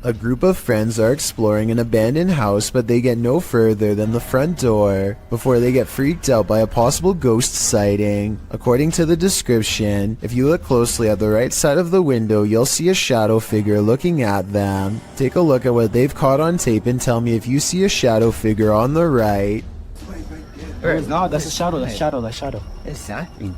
A group of friends are exploring an abandoned house, but they get no further than the front door before they get freaked out by a possible ghost sighting. According to the description, if you look closely at the right side of the window, you'll see a shadow figure looking at them. Take a look at what they've caught on tape and tell me if you see a shadow figure on the right. No, that's a shadow, that's shadow. Exactly.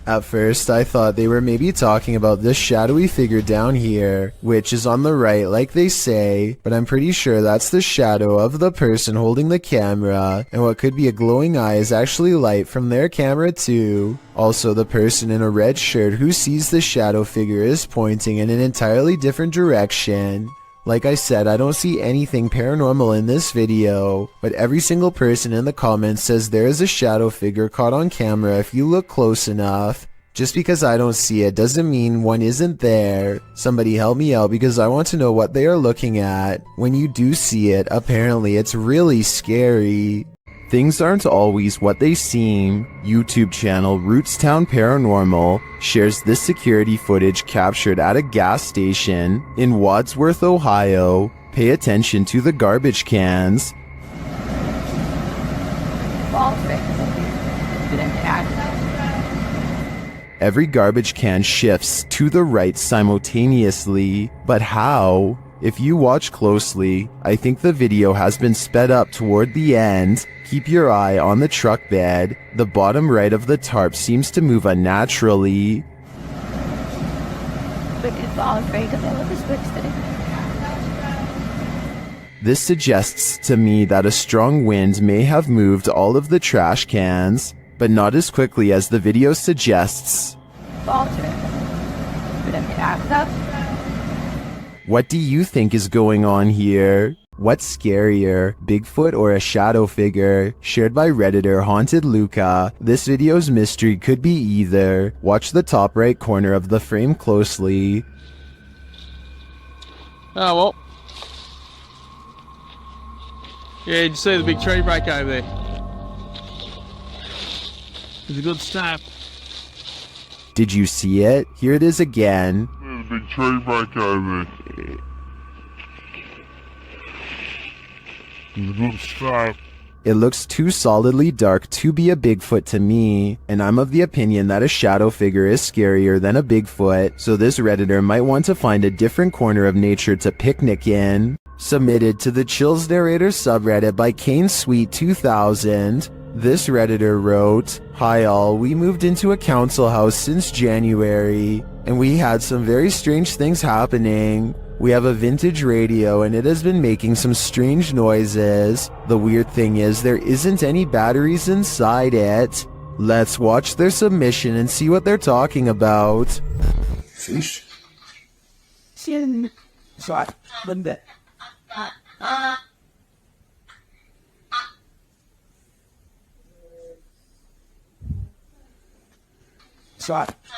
At first, I thought they were maybe talking about this shadowy figure down here, which is on the right like they say, but I'm pretty sure that's the shadow of the person holding the camera, and what could be a glowing eye is actually light from their camera too. Also, the person in a red shirt who sees the shadow figure is pointing in an entirely different direction. Like I said, I don't see anything paranormal in this video, but every single person in the comments says there is a shadow figure caught on camera if you look close enough. Just because I don't see it doesn't mean one isn't there. Somebody help me out because I want to know what they are looking at. When you do see it, apparently it's really scary. Things aren't always what they seem. YouTube channel Rootstown Paranormal shares this security footage captured at a gas station in Wadsworth, Ohio. Pay attention to the garbage cans. Every garbage can shifts to the right simultaneously, but how? If you watch closely, I think the video has been sped up toward the end. Keep your eye on the truck bed. The bottom right of the tarp seems to move unnaturally. This suggests to me that a strong wind may have moved all of the trash cans, but not as quickly as the video suggests. What do you think is going on here? What's scarier, Bigfoot or a shadow figure? Shared by Redditor Haunted Luca. This video's mystery could be either. Watch the top right corner of the frame closely. Oh, well. Yeah, you see the big tree break over there? It's a good snap. Did you see it? Here it is again. There's a big tree break over there. It's a good snap. It looks too solidly dark to be a Bigfoot to me, and I'm of the opinion that a shadow figure is scarier than a Bigfoot, so this Redditor might want to find a different corner of nature to picnic in. Submitted to the Chills Narrator subreddit by Kane Sweet 2000. This Redditor wrote, "Hi all, we moved into a council house since January, and we had some very strange things happening. We have a vintage radio and it has been making some strange noises. The weird thing is there isn't any batteries inside it." Let's watch their submission and see what they're talking about. Fish.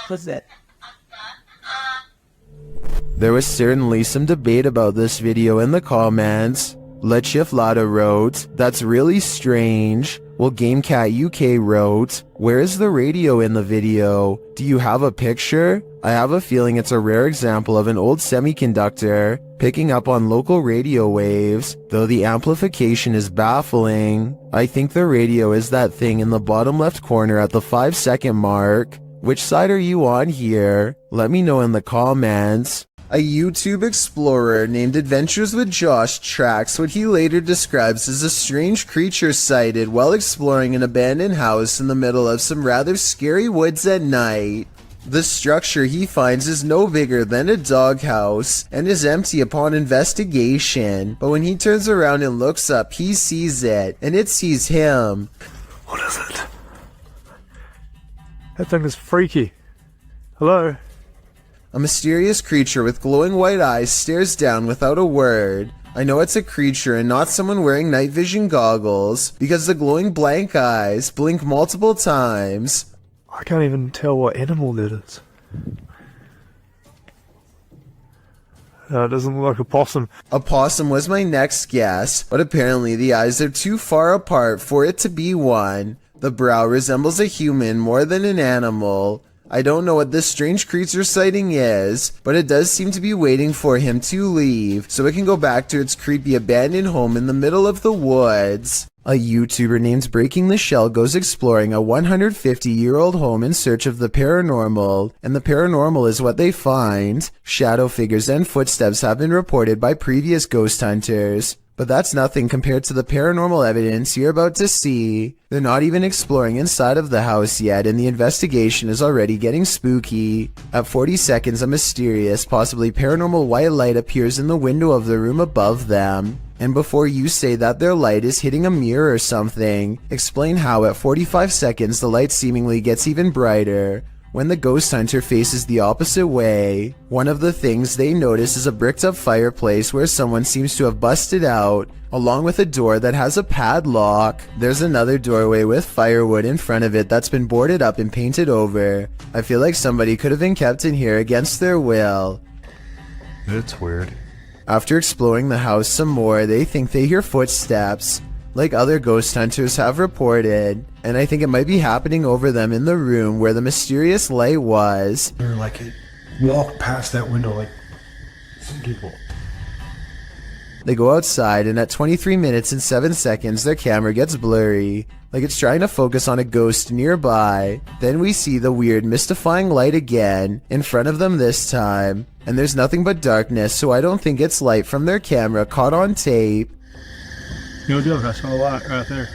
What's that? There was certainly some debate about this video in the comments. Lechiflada wrote, "That's really strange." Well, GameCat UK wrote, "Where is the radio in the video? Do you have a picture? I have a feeling it's a rare example of an old semiconductor picking up on local radio waves, though the amplification is baffling. I think the radio is that thing in the bottom left corner at the 5-second mark. Which side are you on here? Let me know in the comments." A YouTube explorer named Adventures with Josh tracks what he later describes as a strange creature sighted while exploring an abandoned house in the middle of some rather scary woods at night. The structure he finds is no bigger than a doghouse and is empty upon investigation, but when he turns around and looks up, he sees it, and it sees him. What is it? That thing is freaky. Hello? A mysterious creature with glowing white eyes stares down without a word. I know it's a creature and not someone wearing night vision goggles, because the glowing blank eyes blink multiple times. I can't even tell what animal that is. No, it doesn't look like a possum. A possum was my next guess, but apparently the eyes are too far apart for it to be one. The brow resembles a human more than an animal. I don't know what this strange creature sighting is, but it does seem to be waiting for him to leave so it can go back to its creepy abandoned home in the middle of the woods. A YouTuber named Breaking the Shell goes exploring a 150-year-old home in search of the paranormal, and the paranormal is what they find. Shadow figures and footsteps have been reported by previous ghost hunters, but that's nothing compared to the paranormal evidence you're about to see. They're not even exploring inside of the house yet, and the investigation is already getting spooky. At 40 seconds, a mysterious, possibly paranormal white light appears in the window of the room above them. And before you say that their light is hitting a mirror or something, explain how at 45 seconds the light seemingly gets even brighter when the ghost hunter faces the opposite way. One of the things they notice is a bricked up fireplace where someone seems to have busted out, along with a door that has a padlock. There's another doorway with firewood in front of it that's been boarded up and painted over. I feel like somebody could have been kept in here against their will. It's weird. After exploring the house some more, they think they hear footsteps, like other ghost hunters have reported, and I think it might be happening over them in the room where the mysterious light was. They're like, it walked past that window like some people. They go outside, and at 23 minutes and 7 seconds, their camera gets blurry, like it's trying to focus on a ghost nearby. Then we see the weird, mystifying light again, in front of them this time, and there's nothing but darkness, so I don't think it's light from their camera caught on tape. No joke, I saw a light right there.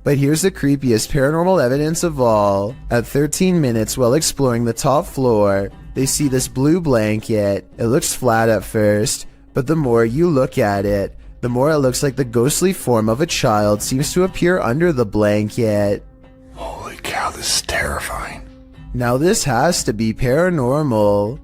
But here's the creepiest paranormal evidence of all. At 13 minutes, while exploring the top floor, they see this blue blanket. It looks flat at first, but the more you look at it, the more it looks like the ghostly form of a child seems to appear under the blanket. Holy cow, this is terrifying. Now this has to be paranormal.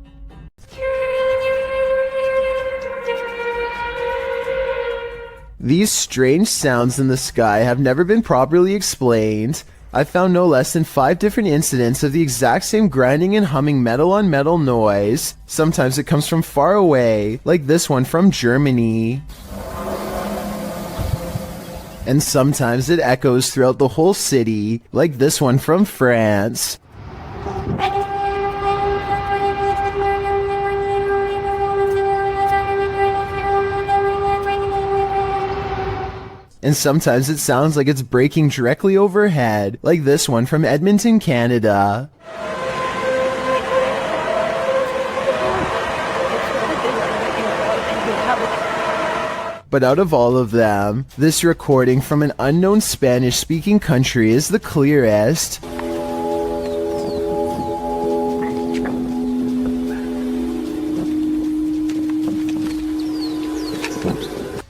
These strange sounds in the sky have never been properly explained. I found no less than 5 different incidents of the exact same grinding and humming metal on metal noise. Sometimes it comes from far away, like this one from Germany. And sometimes it echoes throughout the whole city, like this one from France. And sometimes it sounds like it's breaking directly overhead, like this one from Edmonton, Canada. But out of all of them, this recording from an unknown Spanish-speaking country is the clearest.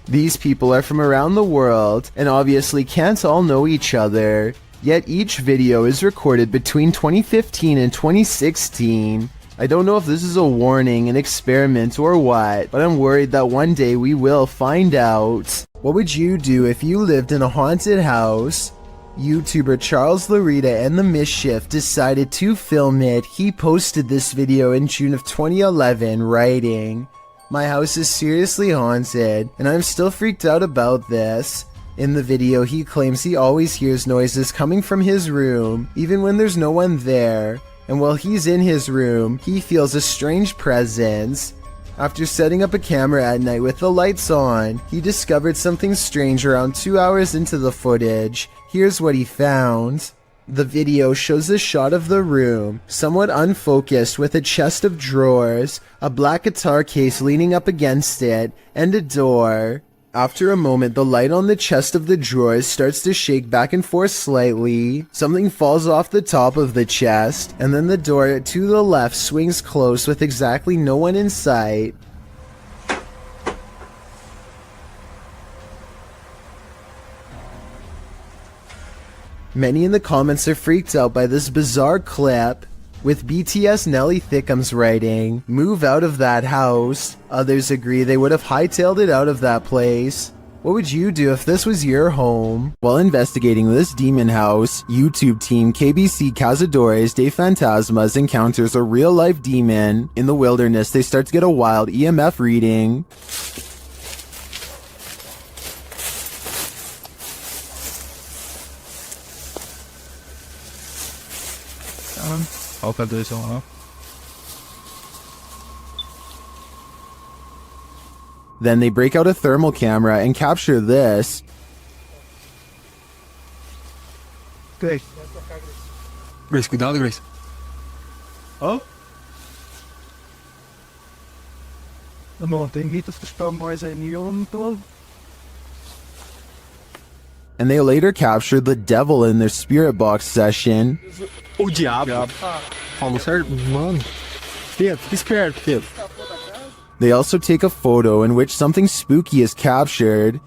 These people are from around the world, and obviously can't all know each other. Yet each video is recorded between 2015 and 2016. I don't know if this is a warning, an experiment, or what, but I'm worried that one day we will find out. What would you do if you lived in a haunted house? YouTuber Charles Larita and the Mischief decided to film it. He posted this video in June of 2011, writing, "My house is seriously haunted, and I'm still freaked out about this." In the video, he claims he always hears noises coming from his room, even when there's no one there. And while he's in his room, he feels a strange presence. After setting up a camera at night with the lights on, he discovered something strange around 2 hours into the footage. Here's what he found. The video shows a shot of the room, somewhat unfocused, with a chest of drawers, a black guitar case leaning up against it, and a door. After a moment, the light on the chest of the drawers starts to shake back and forth slightly. Something falls off the top of the chest, and then the door to the left swings close with exactly no one in sight. Many in the comments are freaked out by this bizarre clip, with BTS Nelly Thickums writing, "Move out of that house." Others agree they would have hightailed it out of that place. What would you do if this was your home? While investigating this demon house, YouTube team KBC Cazadores de Fantasmas encounters a real-life demon. In the wilderness, they start to get a wild EMF reading. Altijd deze al. Then they break out a thermal camera and capture this. Grace. Grace, cuidado, Grace. Oh? De monotone niet of de spelboy zijn hier om te. And they later captured the devil in their spirit box session. Oh, diabo. Falou certo? Mano. Pedro, fica esperto, Pedro. They also take a photo in which something spooky is captured.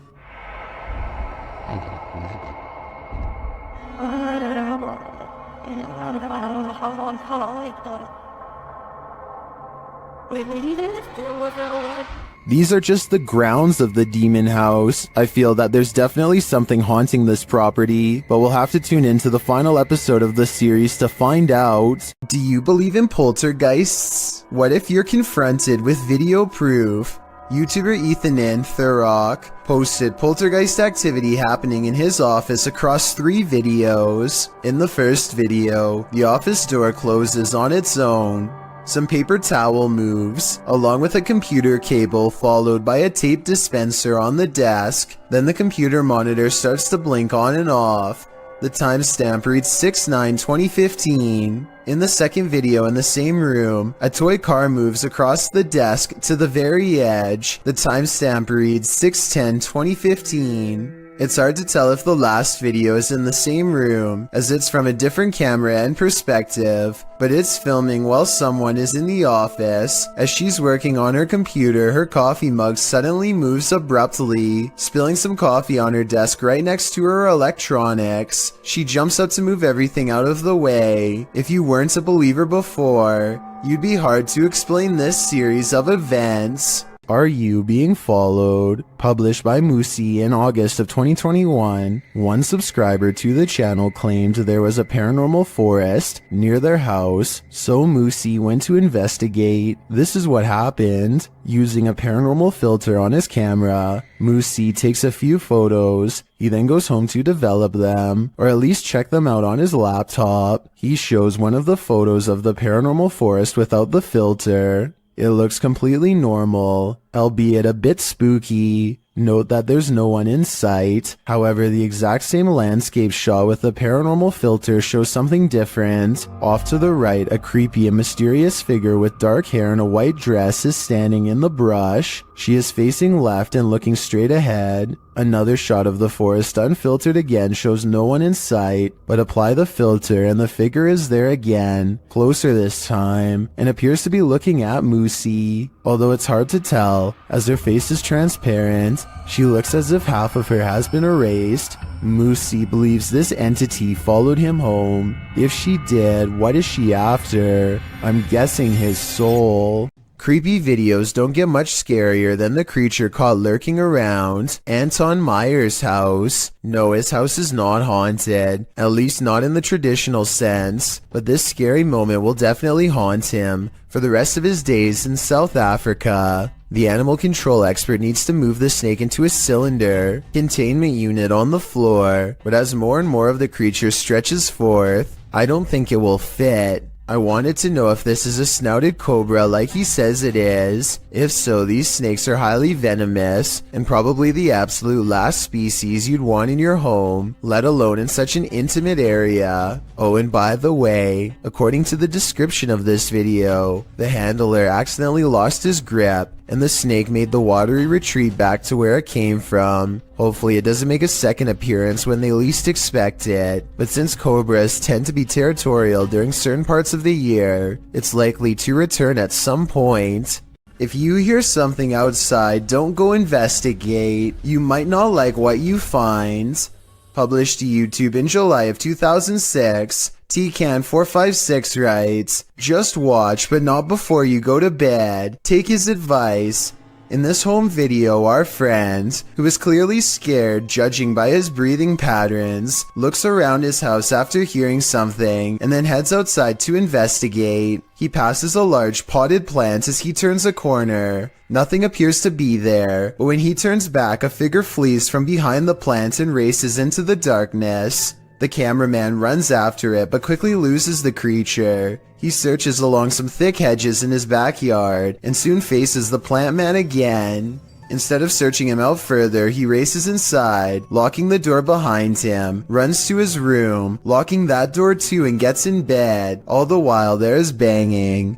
These are just the grounds of the demon house. I feel that there's definitely something haunting this property, but we'll have to tune into the final episode of the series to find out. Do you believe in poltergeists? What if you're confronted with video proof? YouTuber Ethan Thurrock posted poltergeist activity happening in his office across 3 videos. In the first video, the office door closes on its own. Some paper towel moves, along with a computer cable followed by a tape dispenser on the desk. Then the computer monitor starts to blink on and off. The timestamp reads 6/9/2015. In the second video in the same room, a toy car moves across the desk to the very edge. The timestamp reads 6/10/2015. It's hard to tell if the last video is in the same room, as it's from a different camera and perspective, but it's filming while someone is in the office. As she's working on her computer, her coffee mug suddenly moves abruptly, spilling some coffee on her desk right next to her electronics. She jumps up to move everything out of the way. If you weren't a believer before, you'd be hard to explain this series of events. Are You Being Followed? Published by Moosey in August of 2021, one subscriber to the channel claimed there was a paranormal forest near their house, so Moosey went to investigate. This is what happened. Using a paranormal filter on his camera, Moosey takes a few photos. He then goes home to develop them, or at least check them out on his laptop. He shows one of the photos of the paranormal forest without the filter. It looks completely normal, albeit a bit spooky. Note that there's no one in sight. However, the exact same landscape shot with the paranormal filter shows something different. Off to the right, a creepy and mysterious figure with dark hair and a white dress is standing in the brush. She is facing left and looking straight ahead. Another shot of the forest unfiltered again shows no one in sight, but apply the filter and the figure is there again, closer this time, and appears to be looking at Moosey. Although it's hard to tell, as her face is transparent, she looks as if half of her has been erased. Moosey believes this entity followed him home. If she did, what is she after? I'm guessing his soul. Creepy videos don't get much scarier than the creature caught lurking around Anton Meyer's house. No, his house is not haunted, at least not in the traditional sense, but this scary moment will definitely haunt him for the rest of his days in South Africa. The animal control expert needs to move the snake into a cylinder containment unit on the floor, but as more and more of the creature stretches forth, I don't think it will fit. I wanted to know if this is a snouted cobra like he says it is. If so, these snakes are highly venomous and probably the absolute last species you'd want in your home, let alone in such an intimate area. Oh, and by the way, according to the description of this video, the handler accidentally lost his grip and the snake made the watery retreat back to where it came from. Hopefully it doesn't make a second appearance when they least expect it, but since cobras tend to be territorial during certain parts of the year, it's likely to return at some point. If you hear something outside, don't go investigate. You might not like what you find. Published to YouTube in July of 2006, Tcan456 writes, "Just watch, but not before you go to bed. Take his advice." In this home video, our friend, who is clearly scared judging by his breathing patterns, looks around his house after hearing something and then heads outside to investigate. He passes a large potted plant as he turns a corner. Nothing appears to be there, but when he turns back, a figure flees from behind the plant and races into the darkness. The cameraman runs after it, but quickly loses the creature. He searches along some thick hedges in his backyard, and soon faces the plant man again. Instead of searching him out further, he races inside, locking the door behind him, runs to his room, locking that door too, and gets in bed. All the while there is banging.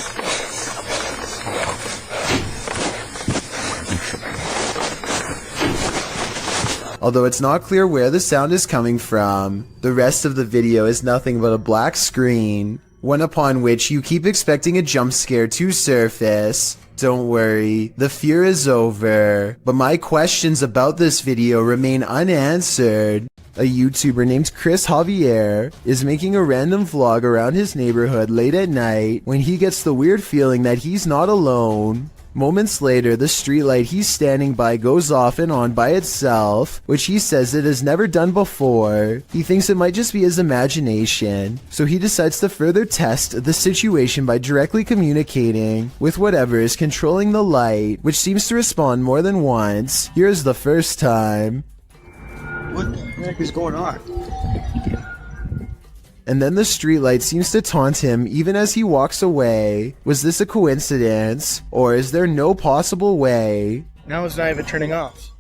Although it's not clear where the sound is coming from. The rest of the video is nothing but a black screen, one upon which you keep expecting a jump scare to surface. Don't worry, the fear is over, but my questions about this video remain unanswered. A YouTuber named Chris Javier is making a random vlog around his neighborhood late at night when he gets the weird feeling that he's not alone. Moments later, the streetlight he's standing by goes off and on by itself, which he says it has never done before. He thinks it might just be his imagination, so he decides to further test the situation by directly communicating with whatever is controlling the light, which seems to respond more than once. Here's the first time. What the heck is going on? And then the streetlight seems to taunt him even as he walks away. Was this a coincidence, or is there no possible way? Now it's not even turning off.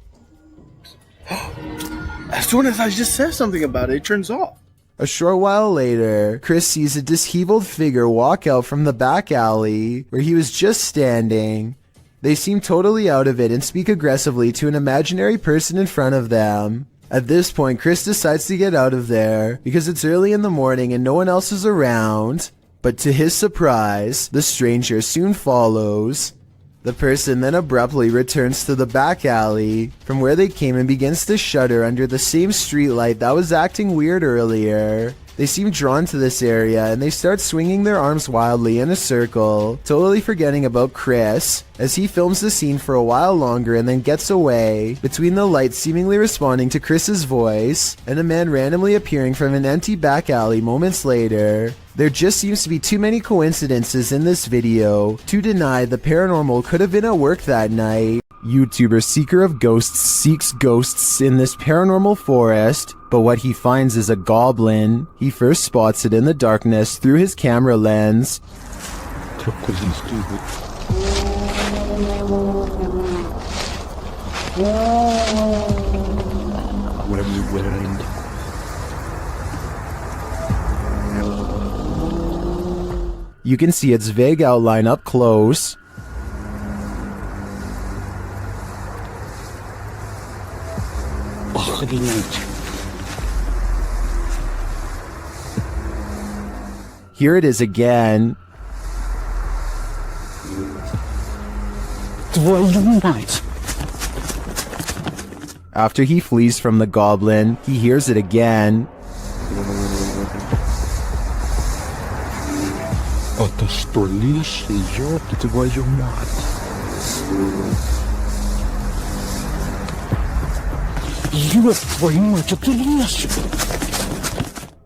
As soon as I just said something about it, it turns off. A short while later, Chris sees a disheveled figure walk out from the back alley where he was just standing. They seem totally out of it and speak aggressively to an imaginary person in front of them. At this point, Chris decides to get out of there because it's early in the morning and no one else is around. But to his surprise, the stranger soon follows. The person then abruptly returns to the back alley from where they came and begins to shudder under the same streetlight that was acting weird earlier. They seem drawn to this area and they start swinging their arms wildly in a circle, totally forgetting about Chris as he films the scene for a while longer and then gets away, between the lights seemingly responding to Chris's voice and a man randomly appearing from an empty back alley moments later. There just seems to be too many coincidences in this video to deny the paranormal could have been at work that night. YouTuber Seeker of Ghosts seeks ghosts in this paranormal forest, but what he finds is a goblin. He first spots it in the darkness through his camera lens. Whatever you're wearing. You can see its vague outline up close. Here it is again. After he flees from the goblin, he hears it again.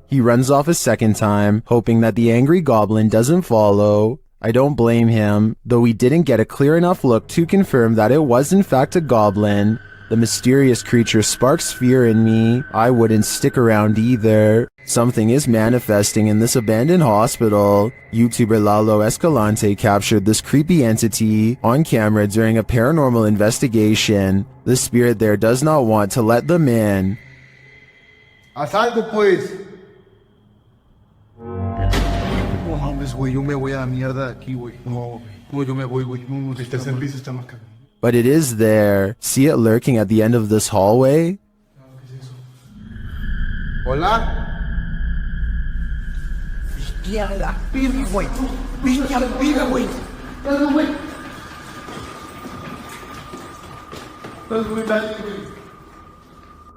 He runs off a second time, hoping that the angry goblin doesn't follow. I don't blame him, though we didn't get a clear enough look to confirm that it was in fact a goblin. The mysterious creature sparks fear in me. I wouldn't stick around either. Something is manifesting in this abandoned hospital. YouTuber Lalo Escalante captured this creepy entity on camera during a paranormal investigation. The spirit there does not want to let them in. Asalto, pues. No mames, güey, yo me voy a la mierda de aquí, güey. No, yo me voy, güey. No, el tercer piso está más caro. But it is there. See it lurking at the end of this hallway? Hola.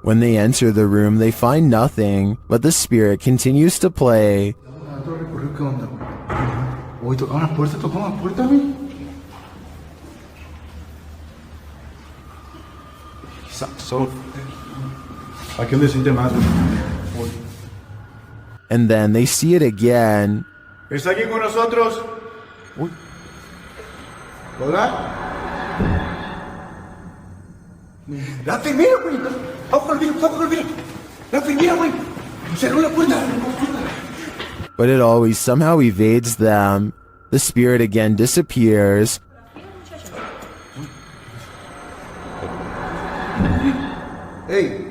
When they enter the room, they find nothing, but the spirit continues to play. Aquí donde siente más. And then they see it again. ¿Está aquí con nosotros? Uy. ¿Hola? La enfermera, güey. Ojo, olvida. La enfermera, güey. But it always somehow evades them. The spirit again disappears. Hey,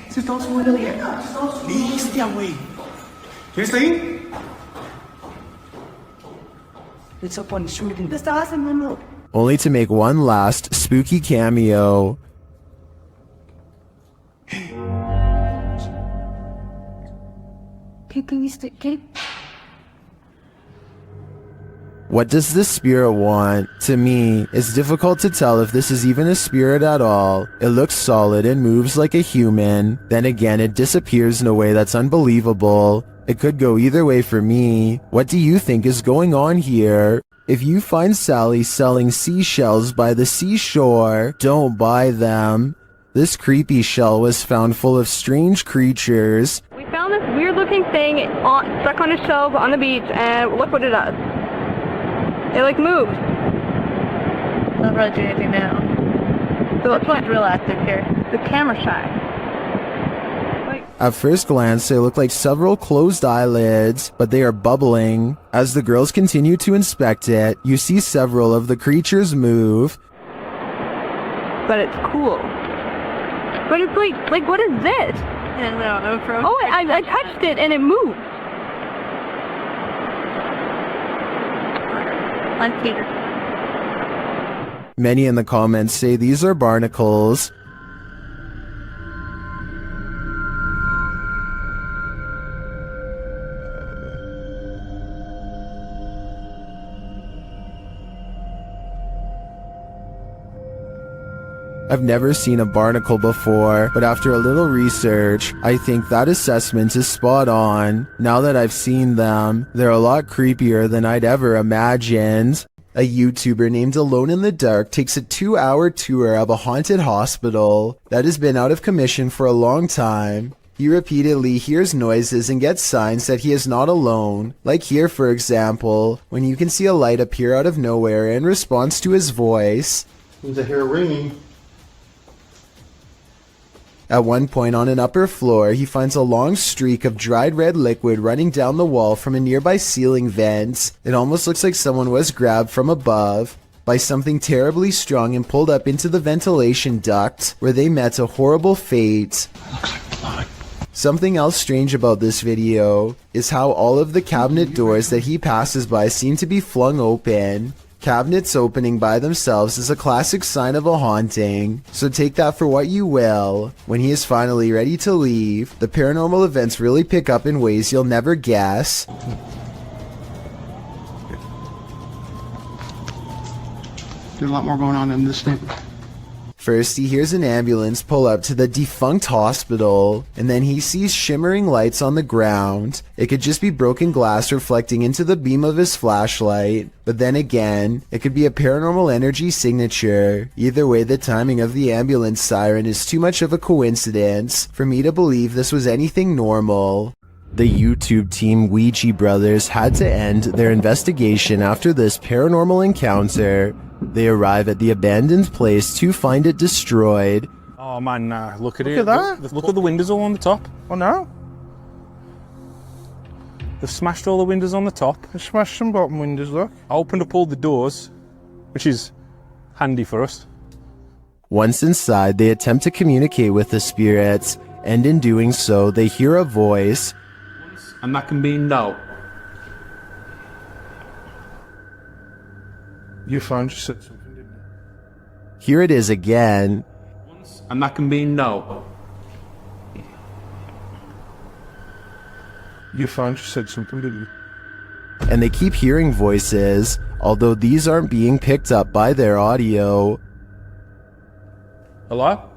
vocês estão suando ali. Bestia, güey. ¿Quién está ahí? Only to make one last spooky cameo. What does this spirit want? To me, it's difficult to tell if this is even a spirit at all. It looks solid and moves like a human. Then again, it disappears in a way that's unbelievable. It could go either way for me. What do you think is going on here? If you find Sally selling seashells by the seashore, don't buy them. This creepy shell was found full of strange creatures. We found this weird looking thing stuck on a shelf on the beach, and look what it does. It like moves. Not really doing anything now. So it's like real active here. The camera shy. At first glance, they look like several closed eyelids, but they are bubbling. As the girls continue to inspect it, you see several of the creatures move. But it's cool. But it's like what is this? And I don't know, bro. Oh, I touched it and it moved. On Peter. Many in the comments say these are barnacles. I've never seen a barnacle before, but after a little research, I think that assessment is spot on. Now that I've seen them, they're a lot creepier than I'd ever imagined. A YouTuber named Alone in the Dark takes a 2-hour tour of a haunted hospital that has been out of commission for a long time. He repeatedly hears noises and gets signs that he is not alone, like here for example, when you can see a light appear out of nowhere in response to his voice. Seems I hear a ringing. At one point on an upper floor, he finds a long streak of dried red liquid running down the wall from a nearby ceiling vent. It almost looks like someone was grabbed from above by something terribly strong and pulled up into the ventilation duct, where they met a horrible fate. Looks like blood. Something else strange about this video is how all of the cabinet doors that he passes by seem to be flung open. Cabinets opening by themselves is a classic sign of a haunting, so take that for what you will. When he is finally ready to leave, the paranormal events really pick up in ways you'll never guess. There's a lot more going on in this neighborhood. First, he hears an ambulance pull up to the defunct hospital, and then he sees shimmering lights on the ground. It could just be broken glass reflecting into the beam of his flashlight, but then again, it could be a paranormal energy signature. Either way, the timing of the ambulance siren is too much of a coincidence for me to believe this was anything normal. The YouTube team Ouija Brothers had to end their investigation after this paranormal encounter. They arrive at the abandoned place to find it destroyed. Oh man, look at it. at that. Look at the windows all on the top. Oh no. They've smashed all the windows on the top. I smashed some bottom windows, look. I opened up all the doors, which is handy for us. Once inside, they attempt to communicate with the spirits, and in doing so, they hear a voice. And that can be now. Your phone just said something, didn't it? Here it is again. And that can be now. Your phone just said something, didn't it? And they keep hearing voices, although these aren't being picked up by their audio. Hello?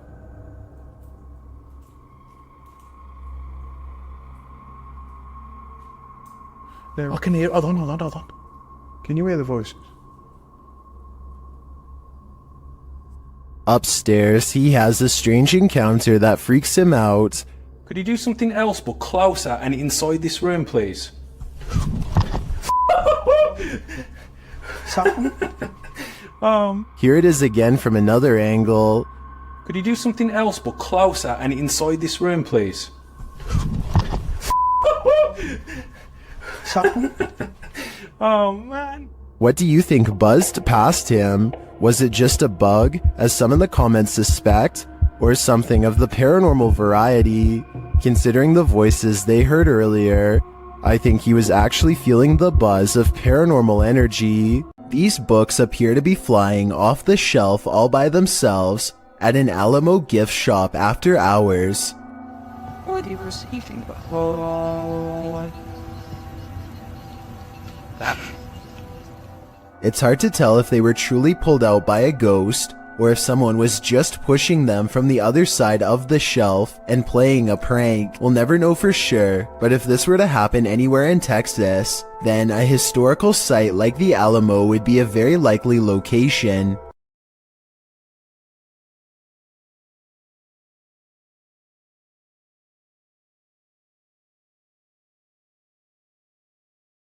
I can hear. Hold on. Can you hear the voices? Upstairs, he has a strange encounter that freaks him out. Could you do something else but closer and inside this room, please? Here it is again from another angle. Could you do something else but closer and inside this room, please? Oh man. What do you think buzzed past him? Was it just a bug, as some in the comments suspect, or something of the paranormal variety? Considering the voices they heard earlier, I think he was actually feeling the buzz of paranormal energy. These books appear to be flying off the shelf all by themselves at an Alamo gift shop after hours. What are you receiving? It's hard to tell if they were truly pulled out by a ghost, or if someone was just pushing them from the other side of the shelf and playing a prank. We'll never know for sure, but if this were to happen anywhere in Texas, then a historical site like the Alamo would be a very likely location.